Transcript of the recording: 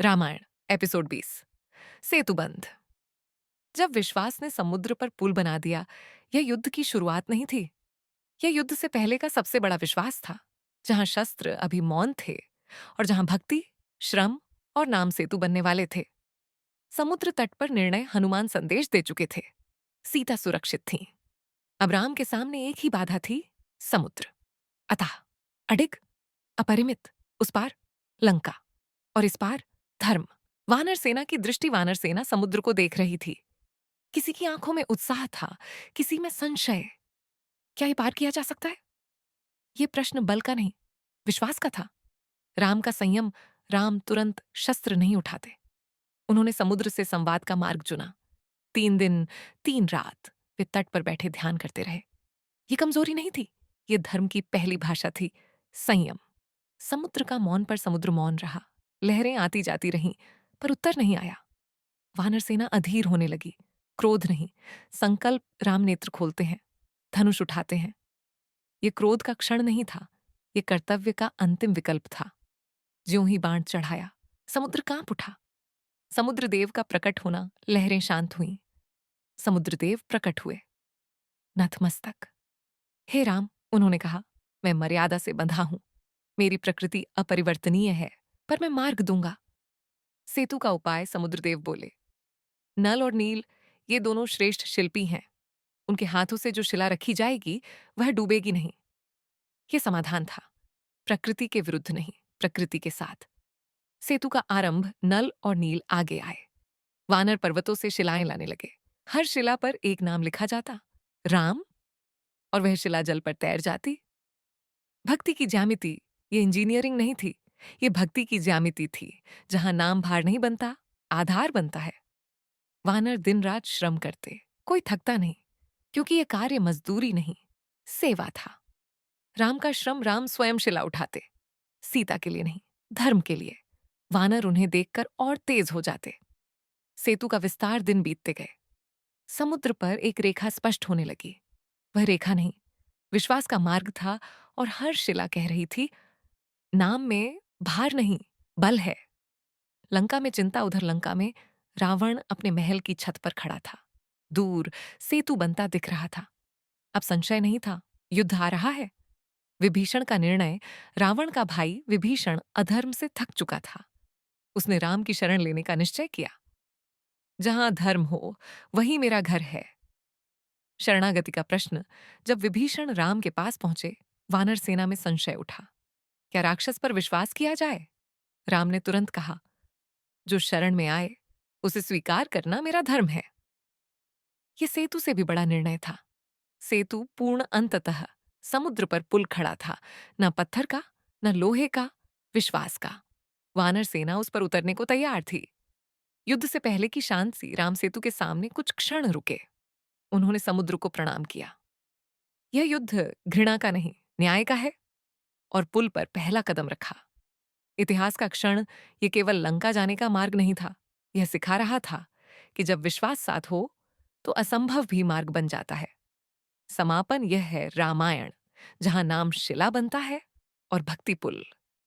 Ramayan episode 20 सेतुबंध। जब विश्वास ने समुद्र पर पुल बना दिया, यह युद्ध की शुरुआत नहीं थी। यह युद्ध से पहले का सबसे बड़ा विश्वास था, जहां शस्त्र अभी मौन थे और जहां भक्ति, श्रम और नाम सेतु बनने वाले थे। समुद्र तट पर निर्णय हनुमान संदेश दे चुके थे। सीता सुरक्षित थी। अब राम के सामने एक ही बाधा थी, समुद्र। अतः अडिग, अपरिमित, उस पार लंका और इस पार धर्म। वानर सेना की दृष्टि वानर सेना समुद्र को देख रही थी। किसी की आंखों में उत्साह था, किसी में संशय। क्या ये पार किया जा सकता है? ये प्रश्न बल का नहीं, विश्वास का था। राम का संयम। राम तुरंत शस्त्र नहीं उठाते। उन्होंने समुद्र से संवाद का मार्ग चुना। 3 दिन 3 रात वे तट पर बैठे ध्यान करते रहे। ये कमजोरी नहीं थी, ये धर्म की पहली भाषा थी, संयम। समुद्र का मौन पर समुद्र मौन रहा। लहरें आती जाती रहीं, पर उत्तर नहीं आया। वानर सेना अधीर होने लगी। क्रोध नहीं, संकल्प। राम नेत्र खोलते हैं, धनुष उठाते हैं। ये क्रोध का क्षण नहीं था, ये कर्तव्य का अंतिम विकल्प था। ज्यों ही बाण चढ़ाया, समुद्र कांप उठा। समुद्र देव का प्रकट होना, लहरें शांत हुईं। समुद्र देव प्रकट हुए, नतमस्तक। हे राम, उन्होंने कहा, मैं मर्यादा से बंधा हूं। मेरी प्रकृति अपरिवर्तनीय है, पर मैं मार्ग दूंगा। सेतु का उपाय, समुद्रदेव बोले। नल और नील, ये दोनों श्रेष्ठ शिल्पी हैं। उनके हाथों से जो शिला रखी जाएगी, वह डूबेगी नहीं। यह समाधान था, प्रकृति के विरुद्ध नहीं, प्रकृति के साथ। सेतु का आरंभ, नल और नील आगे आए। वानर पर्वतों से शिलाएं लाने लगे। हर शिला पर एक नाम लिखा जाता, राम, और वह शिला जल पर तैर जाती। भक्ति की ज्यामिति, ये इंजीनियरिंग नहीं थी, ये भक्ति की ज्यामिति थी, जहां नाम भार नहीं बनता, आधार बनता है। वानर दिन रात श्रम करते, कोई थकता नहीं, क्योंकि यह कार्य मजदूरी नहीं, सेवा था। राम का श्रम, राम स्वयं शिला उठाते, सीता के लिए नहीं, धर्म के लिए। वानर उन्हें देखकर और तेज हो जाते। सेतु का विस्तार, दिन बीतते गए। समुद्र पर एक रेखा स्पष्ट होने लगी। वह रेखा नहीं, विश्वास का मार्ग था, और हर शिला कह रही थी, नाम में भार नहीं, बल है। लंका में चिंता, उधर लंका में रावण अपने महल की छत पर खड़ा था। दूर सेतु बनता दिख रहा था। अब संशय नहीं था, युद्ध आ रहा है। विभीषण का निर्णय, रावण का भाई विभीषण अधर्म से थक चुका था। उसने राम की शरण लेने का निश्चय किया। जहां धर्म हो, वहीं मेरा घर है। शरणागति का प्रश्न। जब विभीषण राम के पास पहुंचे, वानर सेना में संशय उठा। क्या राक्षस पर विश्वास किया जाए? राम ने तुरंत कहा, जो शरण में आए, उसे स्वीकार करना मेरा धर्म है। यह सेतु से भी बड़ा निर्णय था। सेतु पूर्ण अंततः समुद्र पर पुल खड़ा था, न पत्थर का, न लोहे का, विश्वास का। वानर सेना उस पर उतरने को तैयार थी। युद्ध से पहले की शांत सी राम सेतु के सामने कुछ क्षण रुके। उन्होंने समुद्र को प्रणाम किया। यह युद्ध घृणा का नहीं, न्याय का है। और पुल पर पहला कदम रखा। इतिहास का क्षण, यह केवल लंका जाने का मार्ग नहीं था, यह सिखा रहा था कि जब विश्वास साथ हो, तो असंभव भी मार्ग बन जाता है। समापन यह है रामायण, जहां नाम शिला बनता है और भक्ति पुल।